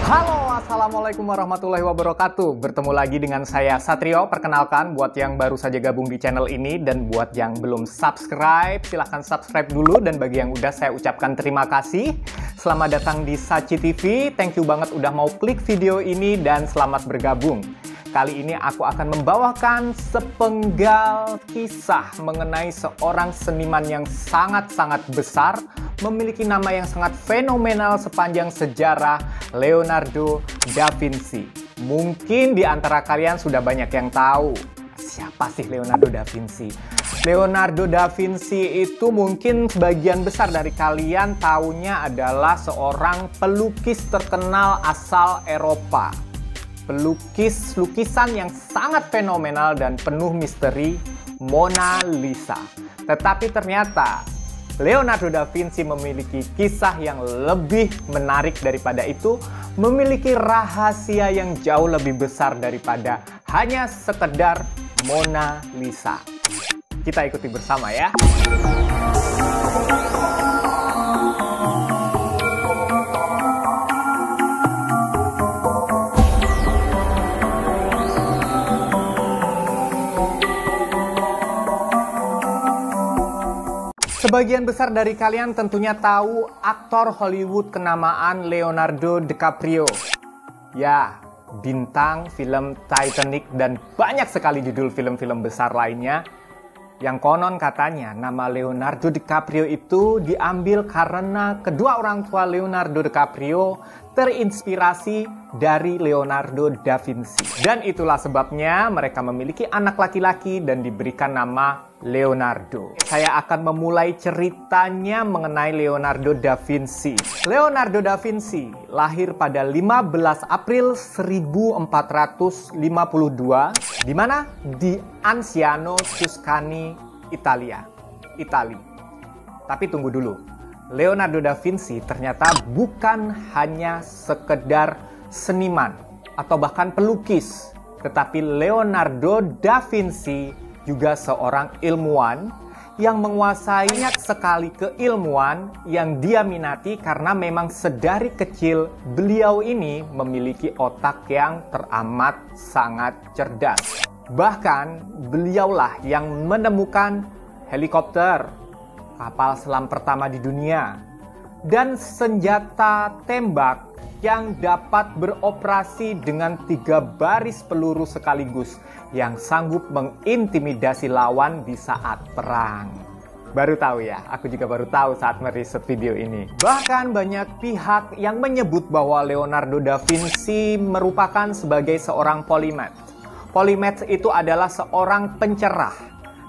Halo, assalamualaikum warahmatullahi wabarakatuh. Bertemu lagi dengan saya Satrio. Perkenalkan buat yang baru saja gabung di channel ini dan buat yang belum subscribe, silahkan subscribe dulu. Dan bagi yang udah, saya ucapkan terima kasih. Selamat datang di Saci TV. Thank you banget udah mau klik video ini dan selamat bergabung. Kali ini aku akan membawakan sepenggal kisah mengenai seorang seniman yang sangat-sangat besar, memiliki nama yang sangat fenomenal sepanjang sejarah, Leonardo da Vinci. Mungkin di antara kalian sudah banyak yang tahu, siapa sih Leonardo da Vinci? Leonardo da Vinci itu mungkin sebagian besar dari kalian taunya adalah seorang pelukis terkenal asal Eropa. Pelukis lukisan yang sangat fenomenal dan penuh misteri, Mona Lisa. Tetapi ternyata Leonardo da Vinci memiliki kisah yang lebih menarik daripada itu, memiliki rahasia yang jauh lebih besar daripada hanya sekedar Mona Lisa. Kita ikuti bersama ya. Sebagian besar dari kalian tentunya tahu aktor Hollywood kenamaan Leonardo DiCaprio. Ya, bintang film Titanic dan banyak sekali judul film-film besar lainnya. Yang konon katanya nama Leonardo DiCaprio itu diambil karena kedua orang tua Leonardo DiCaprio terinspirasi dari Leonardo da Vinci. Dan itulah sebabnya mereka memiliki anak laki-laki dan diberikan nama Leonardo. Saya akan memulai ceritanya mengenai Leonardo da Vinci. Leonardo da Vinci lahir pada 15 April 1452 di mana? Di Anciano, Tuscany, Italia. Tapi tunggu dulu. Leonardo da Vinci ternyata bukan hanya sekedar seniman atau bahkan pelukis, tetapi Leonardo da Vinci juga seorang ilmuwan yang menguasai banyak sekali keilmuan yang dia minati karena memang sedari kecil beliau ini memiliki otak yang teramat sangat cerdas. Bahkan beliaulah yang menemukan helikopter, kapal selam pertama di dunia, dan senjata tembak yang dapat beroperasi dengan 3 baris peluru sekaligus yang sanggup mengintimidasi lawan di saat perang. Baru tahu ya, aku juga baru tahu saat meriset video ini. Bahkan banyak pihak yang menyebut bahwa Leonardo da Vinci merupakan sebagai seorang polymath. Polymath itu adalah seorang pencerah,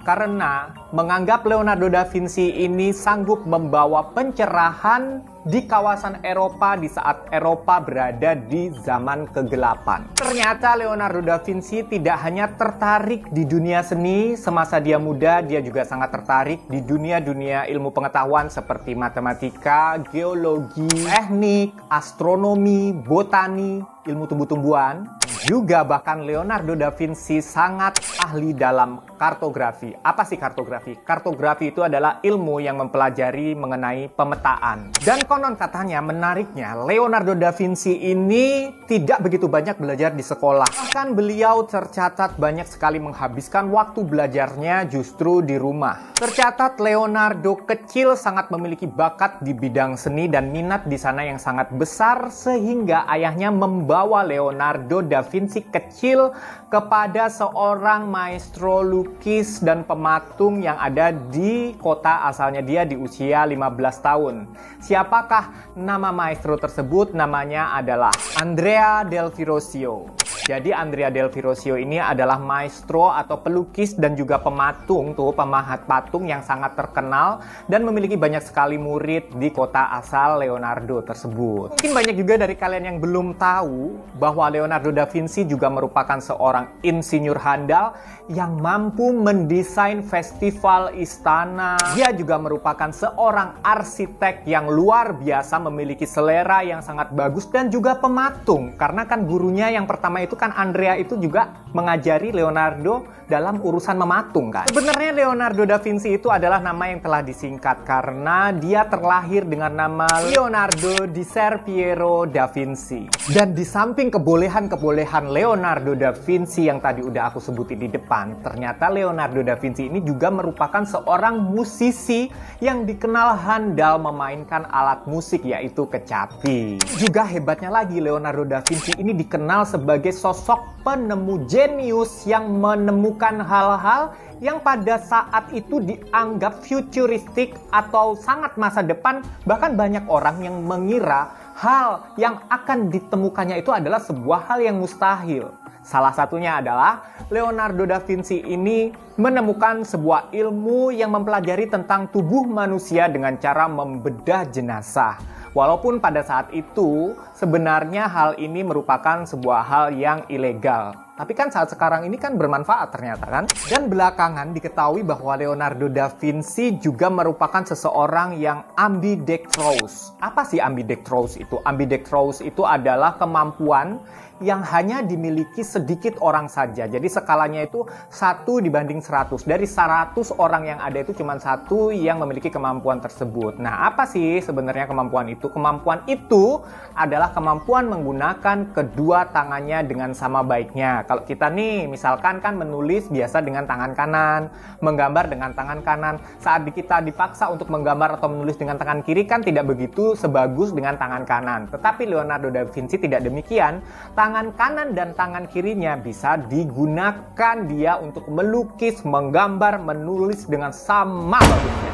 karena menganggap Leonardo da Vinci ini sanggup membawa pencerahan di kawasan Eropa di saat Eropa berada di zaman kegelapan. Ternyata Leonardo da Vinci tidak hanya tertarik di dunia seni semasa dia muda, dia juga sangat tertarik di dunia-dunia ilmu pengetahuan seperti matematika, geologi, teknik, astronomi, botani, ilmu tumbuh-tumbuhan. Juga bahkan Leonardo da Vinci sangat ahli dalam kartografi. Apa sih kartografi? Kartografi itu adalah ilmu yang mempelajari mengenai pemetaan. Dan konon katanya menariknya, Leonardo da Vinci ini tidak begitu banyak belajar di sekolah. Bahkan beliau tercatat banyak sekali menghabiskan waktu belajarnya justru di rumah. Tercatat Leonardo kecil sangat memiliki bakat di bidang seni dan minat di sana yang sangat besar sehingga ayahnya membawa Leonardo da Vinci kecil kepada seorang maestro lukis dan pematung yang ada di kota asalnya dia di usia 15 tahun. Siapakah nama maestro tersebut? Namanya adalah Andrea del Verrocchio. Jadi Andrea del Verrocchio ini adalah maestro atau pelukis dan juga pematung, pemahat patung yang sangat terkenal dan memiliki banyak sekali murid di kota asal Leonardo tersebut. Mungkin banyak juga dari kalian yang belum tahu bahwa Leonardo da Vinci juga merupakan seorang insinyur handal yang mampu mendesain festival istana. Dia juga merupakan seorang arsitek yang luar biasa, memiliki selera yang sangat bagus dan juga pematung. Karena kan gurunya yang pertama itu itu kan Andrea itu juga mengajari Leonardo dalam urusan mematung kan. Sebenarnya Leonardo da Vinci itu adalah nama yang telah disingkat karena dia terlahir dengan nama Leonardo di Ser Piero da Vinci. Dan di samping kebolehan-kebolehan Leonardo da Vinci yang tadi udah aku sebutin di depan, ternyata Leonardo da Vinci ini juga merupakan seorang musisi yang dikenal handal memainkan alat musik, yaitu kecapi. Juga hebatnya lagi, Leonardo da Vinci ini dikenal sebagai sosok penemu jenius yang menemukan hal-hal yang pada saat itu dianggap futuristik atau sangat masa depan. Bahkan banyak orang yang mengira hal yang akan ditemukannya itu adalah sebuah hal yang mustahil. Salah satunya adalah Leonardo da Vinci ini menemukan sebuah ilmu yang mempelajari tentang tubuh manusia dengan cara membedah jenazah. Walaupun pada saat itu sebenarnya hal ini merupakan sebuah hal yang ilegal. Tapi kan saat sekarang ini kan bermanfaat ternyata kan. Dan belakangan diketahui bahwa Leonardo da Vinci juga merupakan seseorang yang ambidextrous. Apa sih ambidextrous itu? Ambidextrous itu adalah kemampuan yang hanya dimiliki sedikit orang saja. Jadi skalanya itu 1 dibanding 100. Dari 100 orang yang ada itu cuma 1 yang memiliki kemampuan tersebut. Nah, apa sih sebenarnya kemampuan itu? Kemampuan itu adalah kemampuan menggunakan kedua tangannya dengan sama baiknya. Kalau kita nih misalkan kan menulis biasa dengan tangan kanan, menggambar dengan tangan kanan. Saat kita dipaksa untuk menggambar atau menulis dengan tangan kiri kan tidak begitu sebagus dengan tangan kanan. Tetapi Leonardo da Vinci tidak demikian. Tangan kanan dan tangan kirinya bisa digunakan dia untuk melukis, menggambar, menulis dengan sama bagusnya.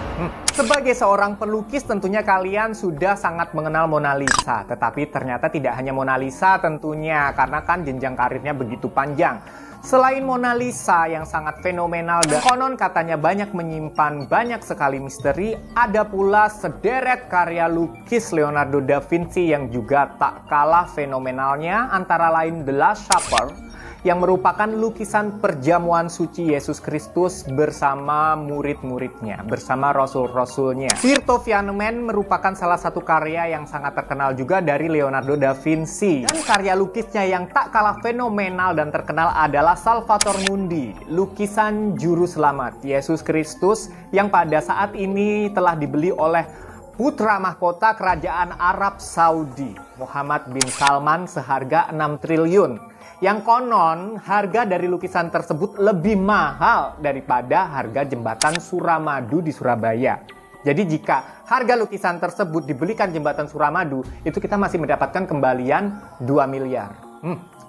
Sebagai seorang pelukis tentunya kalian sudah sangat mengenal Mona Lisa. Tetapi ternyata tidak hanya Mona Lisa tentunya, karena kan jenjang karirnya begitu panjang. Selain Mona Lisa yang sangat fenomenal dan konon katanya banyak menyimpan banyak sekali misteri, ada pula sederet karya lukis Leonardo da Vinci yang juga tak kalah fenomenalnya, antara lain The Last Supper, yang merupakan lukisan perjamuan suci Yesus Kristus bersama murid-muridnya, bersama rasul-rasulnya. Virtuovianumen merupakan salah satu karya yang sangat terkenal juga dari Leonardo da Vinci. Dan karya lukisnya yang tak kalah fenomenal dan terkenal adalah Salvator Mundi, lukisan Juru Selamat Yesus Kristus yang pada saat ini telah dibeli oleh putra mahkota kerajaan Arab Saudi, Muhammad bin Salman, seharga 6 triliun. Yang konon harga dari lukisan tersebut lebih mahal daripada harga jembatan Suramadu di Surabaya. Jadi jika harga lukisan tersebut dibelikan jembatan Suramadu, itu kita masih mendapatkan kembalian 2 miliar.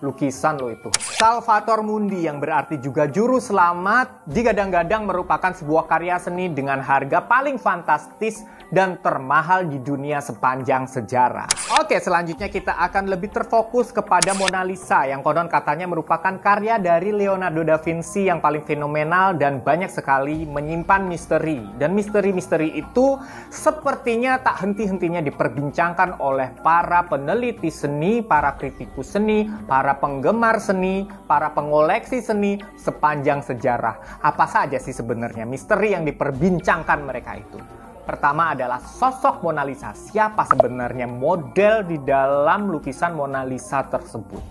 Lukisan loh itu. Salvator Mundi yang berarti juga Juru Selamat digadang-gadang merupakan sebuah karya seni dengan harga paling fantastis dan termahal di dunia sepanjang sejarah. Oke, selanjutnya kita akan lebih terfokus kepada Mona Lisa yang konon katanya merupakan karya dari Leonardo da Vinci yang paling fenomenal dan banyak sekali menyimpan misteri. Dan misteri-misteri itu sepertinya tak henti-hentinya diperbincangkan oleh para peneliti seni, para kritikus seni, para penggemar seni, para pengoleksi seni sepanjang sejarah. Apa saja sih sebenarnya misteri yang diperbincangkan mereka itu? Pertama adalah sosok Mona Lisa. Siapa sebenarnya model di dalam lukisan Mona Lisa tersebut?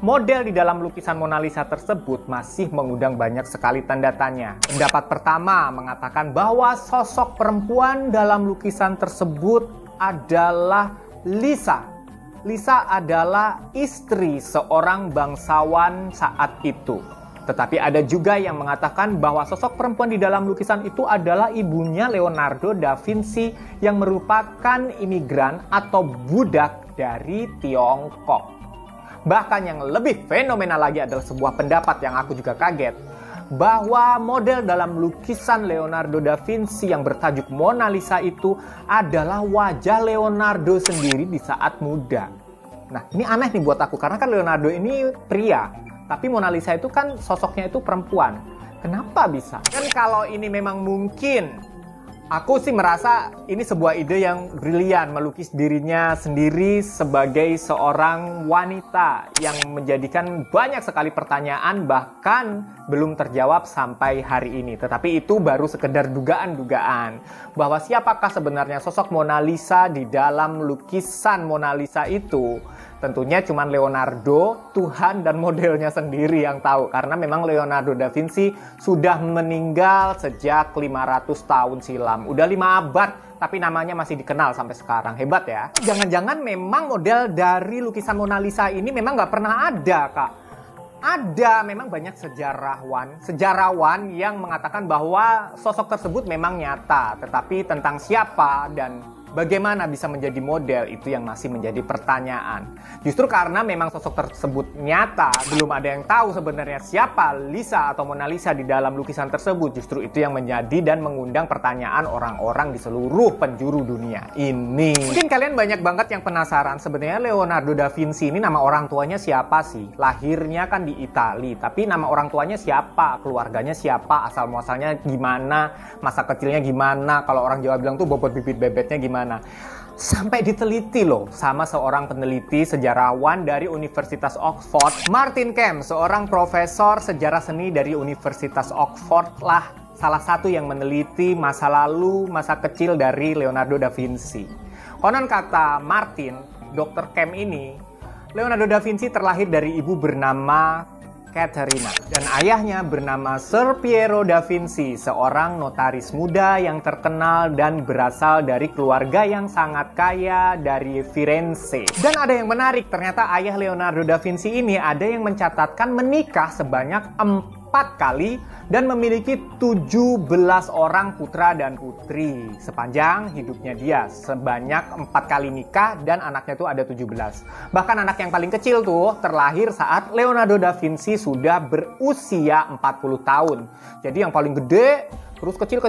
Model di dalam lukisan Mona Lisa tersebut masih mengundang banyak sekali tanda tanya. Pendapat pertama mengatakan bahwa sosok perempuan dalam lukisan tersebut adalah Lisa. Lisa adalah istri seorang bangsawan saat itu. Tetapi ada juga yang mengatakan bahwa sosok perempuan di dalam lukisan itu adalah ibunya Leonardo da Vinci yang merupakan imigran atau budak dari Tiongkok. Bahkan yang lebih fenomenal lagi adalah sebuah pendapat yang aku juga kaget, bahwa model dalam lukisan Leonardo da Vinci yang bertajuk Mona Lisa itu adalah wajah Leonardo sendiri di saat muda. Nah, ini aneh nih buat aku, karena kan Leonardo ini pria. Tapi Mona Lisa itu kan sosoknya itu perempuan. Kenapa bisa? Dan kalau ini memang mungkin, aku sih merasa ini sebuah ide yang brilian, melukis dirinya sendiri sebagai seorang wanita yang menjadikan banyak sekali pertanyaan bahkan belum terjawab sampai hari ini. Tetapi itu baru sekedar dugaan-dugaan bahwa siapakah sebenarnya sosok Mona Lisa di dalam lukisan Mona Lisa itu. Tentunya cuma Leonardo, Tuhan dan modelnya sendiri yang tahu. Karena memang Leonardo da Vinci sudah meninggal sejak 500 tahun silam. Udah 5 abad, tapi namanya masih dikenal sampai sekarang. Hebat ya. Jangan-jangan memang model dari lukisan Mona Lisa ini memang nggak pernah ada, Kak. Ada, memang banyak sejarawan yang mengatakan bahwa sosok tersebut memang nyata. Tetapi tentang siapa dan bagaimana bisa menjadi model, itu yang masih menjadi pertanyaan. Justru karena memang sosok tersebut nyata, belum ada yang tahu sebenarnya siapa Lisa atau Mona Lisa di dalam lukisan tersebut. Justru itu yang menjadi dan mengundang pertanyaan orang-orang di seluruh penjuru dunia ini. Mungkin kalian banyak banget yang penasaran, sebenarnya Leonardo da Vinci ini nama orang tuanya siapa sih? Lahirnya kan di Italia, tapi nama orang tuanya siapa? Keluarganya siapa? Asal-muasalnya gimana? Masa kecilnya gimana? Kalau orang Jawa bilang tuh bobot bibit bebetnya gimana? Sampai diteliti loh sama seorang peneliti sejarawan dari Universitas Oxford, Martin Kemp, seorang profesor sejarah seni dari Universitas Oxford lah salah satu yang meneliti masa lalu, masa kecil dari Leonardo da Vinci. Konon kata Martin, Dr. Kemp ini, Leonardo da Vinci terlahir dari ibu bernama Caterina dan ayahnya bernama Ser Piero da Vinci, seorang notaris muda yang terkenal dan berasal dari keluarga yang sangat kaya dari Firenze. Dan ada yang menarik, ternyata ayah Leonardo da Vinci ini ada yang mencatatkan menikah sebanyak 4 kali dan memiliki 17 orang putra dan putri sepanjang hidupnya dia. Sebanyak 4 kali nikah dan anaknya tuh ada 17. Bahkan anak yang paling kecil tuh terlahir saat Leonardo da Vinci sudah berusia 40 tahun. Jadi yang paling gede, terus kecil,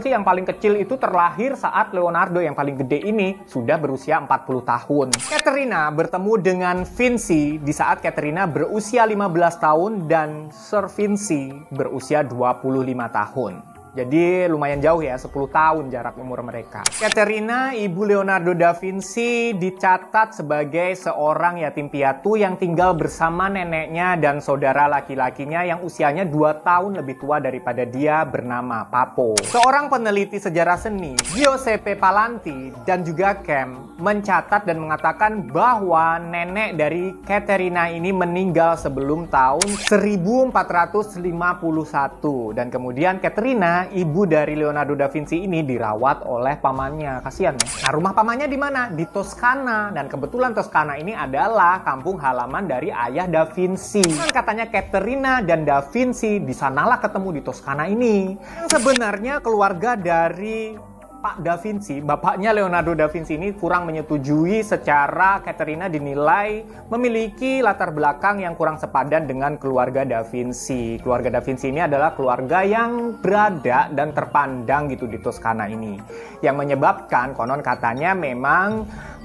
yang paling kecil itu terlahir saat Leonardo yang paling gede ini sudah berusia 40 tahun. Caterina bertemu dengan Vinci di saat Caterina berusia 15 tahun dan Sir Vinci berusia 25 tahun. Jadi lumayan jauh ya, 10 tahun jarak umur mereka. Caterina, ibu Leonardo da Vinci, dicatat sebagai seorang yatim piatu yang tinggal bersama neneknya dan saudara laki-lakinya yang usianya 2 tahun lebih tua daripada dia bernama Papo. Seorang peneliti sejarah seni, Giuseppe Palanti dan juga Kemp mencatat dan mengatakan bahwa nenek dari Caterina ini meninggal sebelum tahun 1451 dan kemudian Caterina, ibu dari Leonardo da Vinci ini, dirawat oleh pamannya. Kasihan ya. Nah, rumah pamannya di mana? Di Toskana. Dan kebetulan Toskana ini adalah kampung halaman dari ayah da Vinci. Dan katanya Caterina dan da Vinci di sanalah ketemu di Toskana ini. Sebenarnya keluarga dari Pak Da Vinci, bapaknya Leonardo da Vinci ini kurang menyetujui secara Caterina dinilai memiliki latar belakang yang kurang sepadan dengan keluarga Da Vinci. Keluarga Da Vinci ini adalah keluarga yang berada dan terpandang gitu di Toskana ini. Yang menyebabkan konon katanya memang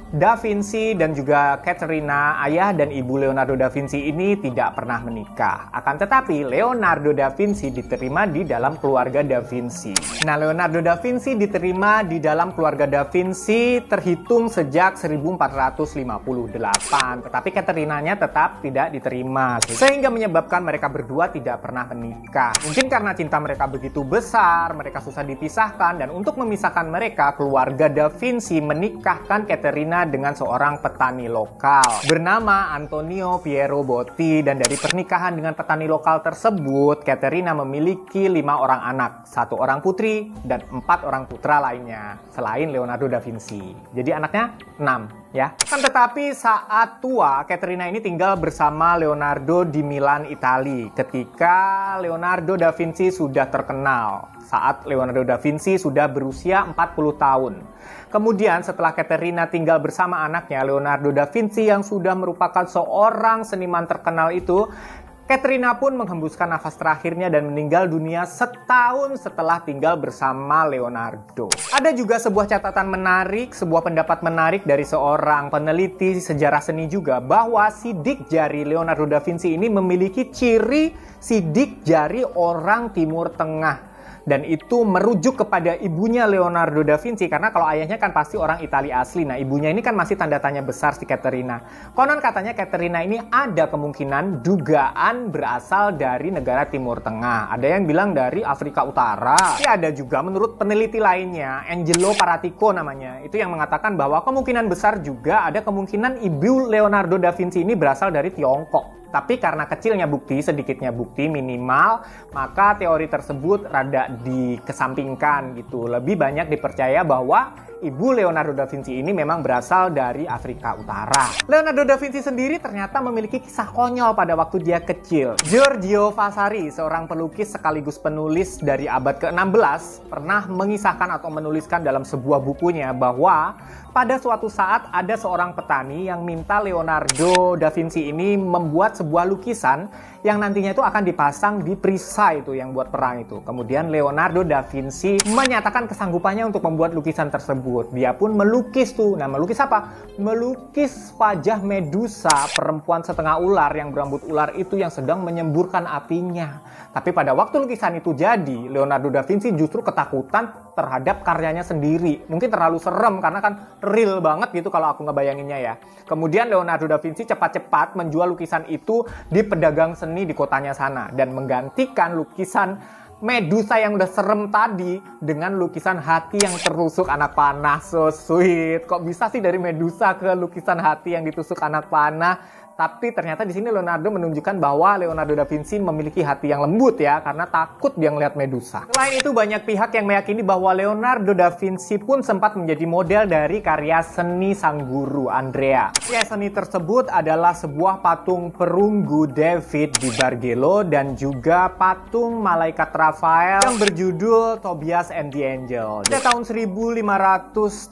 Da Vinci dan juga Caterina, ayah dan ibu Leonardo da Vinci ini tidak pernah menikah. Akan tetapi Leonardo da Vinci diterima di dalam keluarga Da Vinci. Nah, Leonardo da Vinci diterima di dalam keluarga Da Vinci terhitung sejak 1458. Tetapi Caterinanya tetap tidak diterima. Sehingga menyebabkan mereka berdua tidak pernah menikah. Mungkin karena cinta mereka begitu besar, mereka susah dipisahkan. Dan untuk memisahkan mereka, keluarga Da Vinci menikahkan Caterina dengan seorang petani lokal bernama Antonio Piero Botti. Dan dari pernikahan dengan petani lokal tersebut, Caterina memiliki 5 orang anak, 1 orang putri dan 4 orang putra lainnya selain Leonardo da Vinci. Jadi anaknya 6 ya. Kan tetapi saat tua, Caterina ini tinggal bersama Leonardo di Milan, Italia ketika Leonardo da Vinci sudah terkenal. Saat Leonardo da Vinci sudah berusia 40 tahun. Kemudian setelah Caterina tinggal bersama anaknya, Leonardo da Vinci yang sudah merupakan seorang seniman terkenal itu, Caterina pun menghembuskan nafas terakhirnya dan meninggal dunia setahun setelah tinggal bersama Leonardo. Ada juga sebuah catatan menarik, sebuah pendapat menarik dari seorang peneliti sejarah seni juga, bahwa sidik jari Leonardo da Vinci ini memiliki ciri sidik jari orang Timur Tengah. Dan itu merujuk kepada ibunya Leonardo da Vinci, karena kalau ayahnya kan pasti orang Italia asli. Nah, ibunya ini kan masih tanda tanya besar si Caterina. Konon katanya Caterina ini ada kemungkinan dugaan berasal dari negara Timur Tengah. Ada yang bilang dari Afrika Utara. Tapi ada juga menurut peneliti lainnya, Angelo Paratico namanya, itu yang mengatakan bahwa kemungkinan besar juga ada kemungkinan ibu Leonardo da Vinci ini berasal dari Tiongkok. Tapi karena kecilnya bukti, sedikitnya bukti minimal, maka teori tersebut rada dikesampingkan gitu. Lebih banyak dipercaya bahwa ibu Leonardo da Vinci ini memang berasal dari Afrika Utara. Leonardo da Vinci sendiri ternyata memiliki kisah konyol pada waktu dia kecil. Giorgio Vasari, seorang pelukis sekaligus penulis dari abad ke-16, pernah mengisahkan atau menuliskan dalam sebuah bukunya bahwa pada suatu saat ada seorang petani yang minta Leonardo da Vinci ini membuat sebuah lukisan yang nantinya itu akan dipasang di perisai itu yang buat perang itu. Kemudian Leonardo da Vinci menyatakan kesanggupannya untuk membuat lukisan tersebut. Dia pun melukis tuh. Nah, melukis apa? Melukis wajah Medusa, perempuan setengah ular yang berambut ular itu yang sedang menyemburkan apinya. Tapi pada waktu lukisan itu jadi, Leonardo da Vinci justru ketakutan terhadap karyanya sendiri. Mungkin terlalu serem karena kan real banget gitu kalau aku ngebayanginnya ya. Kemudian Leonardo da Vinci cepat-cepat menjual lukisan itu di pedagang seni di kotanya sana dan menggantikan lukisan Medusa yang udah serem tadi dengan lukisan hati yang tertusuk anak panah. So sweet. Kok bisa sih dari Medusa ke lukisan hati yang ditusuk anak panah? Tapi ternyata di sini Leonardo menunjukkan bahwa Leonardo da Vinci memiliki hati yang lembut ya, karena takut dia ngeliat Medusa. Selain itu banyak pihak yang meyakini bahwa Leonardo da Vinci pun sempat menjadi model dari karya seni sang guru Andrea. Karya seni tersebut adalah sebuah patung perunggu David di Bargello dan juga patung malaikat Rafael yang berjudul Tobias and the Angel. Pada tahun 1513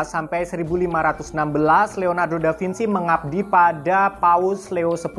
sampai 1516 Leonardo da Vinci mengabdi pada Paus Leo X,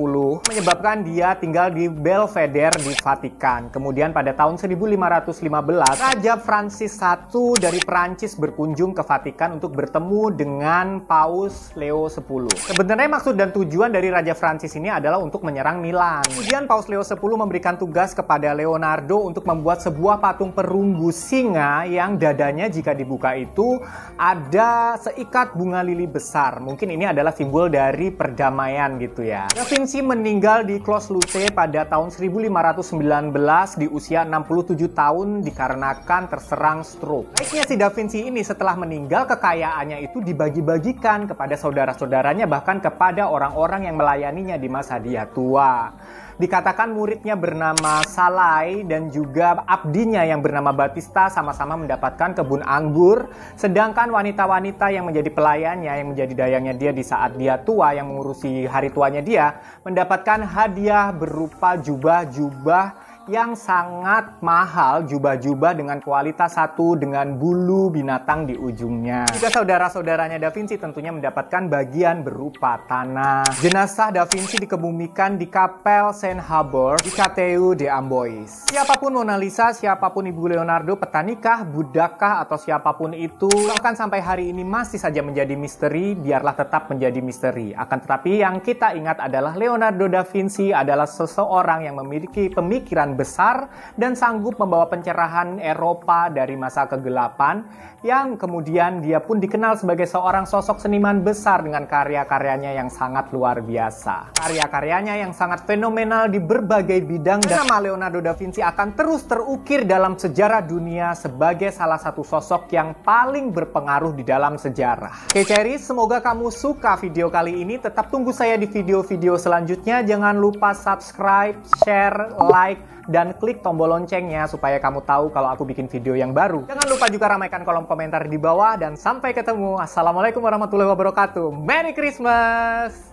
menyebabkan dia tinggal di Belvedere di Vatikan. Kemudian pada tahun 1515, Raja Francis I dari Perancis berkunjung ke Vatikan untuk bertemu dengan Paus Leo X. Sebenarnya maksud dan tujuan dari Raja Francis ini adalah untuk menyerang Milan. Kemudian Paus Leo X memberikan tugas kepada Leonardo untuk membuat sebuah patung perunggu singa yang dadanya jika dibuka itu ada seikat bunga lili besar. Mungkin ini adalah simbol dari perdamaian gitu ya. Da Vinci meninggal di Clos Luce pada tahun 1519 di usia 67 tahun dikarenakan terserang stroke. Baiknya si Da Vinci ini setelah meninggal kekayaannya itu dibagi-bagikan kepada saudara-saudaranya bahkan kepada orang-orang yang melayaninya di masa dia tua. Dikatakan muridnya bernama Salai dan juga abdinya yang bernama Batista sama-sama mendapatkan kebun anggur, sedangkan wanita-wanita yang menjadi pelayannya, yang menjadi dayangnya dia di saat dia tua, yang mengurusi hari tuanya dia, mendapatkan hadiah berupa jubah-jubah yang sangat mahal, jubah-jubah dengan kualitas satu dengan bulu binatang di ujungnya. Juga saudara-saudaranya Da Vinci tentunya mendapatkan bagian berupa tanah. Jenazah Da Vinci dikebumikan di Kapel Saint Hubert di Cateau de Amboise. Siapapun Mona Lisa, siapapun Ibu Leonardo, petanikah, budakkah, atau siapapun itu, bahkan sampai hari ini masih saja menjadi misteri, biarlah tetap menjadi misteri. Akan tetapi yang kita ingat adalah Leonardo da Vinci adalah seseorang yang memiliki pemikiran besar dan sanggup membawa pencerahan Eropa dari masa kegelapan, yang kemudian dia pun dikenal sebagai seorang sosok seniman besar dengan karya-karyanya yang sangat luar biasa. Karya-karyanya yang sangat fenomenal di berbagai bidang, dan nama Leonardo da Vinci akan terus terukir dalam sejarah dunia sebagai salah satu sosok yang paling berpengaruh di dalam sejarah. Oke Cherries, semoga kamu suka video kali ini. Tetap tunggu saya di video-video selanjutnya. Jangan lupa subscribe, share, like, dan klik tombol loncengnya supaya kamu tahu kalau aku bikin video yang baru. Jangan lupa juga ramaikan kolom komentar di bawah, dan sampai ketemu. Assalamualaikum warahmatullahi wabarakatuh. Merry Christmas!